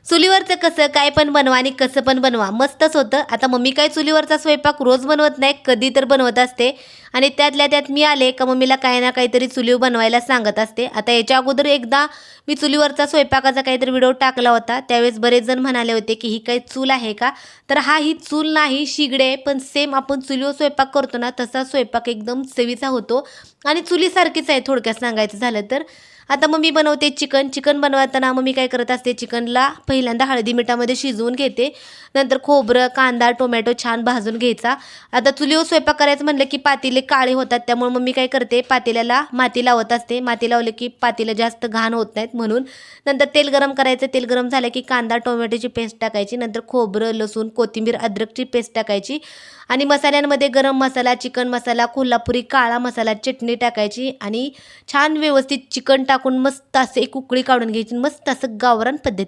चुलीवरचं कसं काय पण बनवा आणि कसं पण बनवा मस्तच होतं. आता मम्मी काय चुलीवरचा स्वयंपाक रोज बनवत नाही, कधी तर बनवत असते आणि त्यातल्या त्यात मी आले का मम्मीला काही ना काहीतरी चुलीवर बनवायला सांगत असते. आता याच्या अगोदर एकदा मी चुलीवरचा स्वयंपाकाचा काहीतरी व्हिडिओ टाकला होता. त्यावेळेस बरेच जण म्हणाले होते की ही काही चूल आहे का? तर ही चूल नाही, शिगडी आहे. पण सेम आपण चुलीवर स्वयंपाक करतो ना, तसा स्वयंपाक एकदम चवीचा होतो आणि चुलीसारखीच आहे थोडक्यात सांगायचं झालं तर. आता मम्मी बनवते चिकन. चिकन बनवताना मम्मी काय करत असते, चिकनला पहिल्यांदा हळदी मिठामध्ये शिजवून घेते. नंतर खोबरं, कांदा, टोमॅटो छान भाजून घ्यायचा. आता चुलीवर स्वयंपाक करायचं म्हणलं की पातेले काळे होतात. त्यामुळे मम्मी काय करते, पातेल्याला माती लावत असते. माती लावले की पातेलं जास्त घाण होत नाहीत म्हणून. नंतर तेल गरम करायचं. तेल गरम झालं की कांदा, टोमॅटोची पेस्ट टाकायची. नंतर खोबरं, लसूण, कोथिंबीर, अद्रकची पेस्ट टाकायची आणि मसाल्यांमध्ये गरम मसाला, चिकन मसाला, कोल्हापुरी काळा मसाला, चटणी टाकायची आणि छान व्यवस्थित चिकन टाकून मस्त असं एक उकळी काढून घ्यायची. मस्त असं गावरान पद्धतीने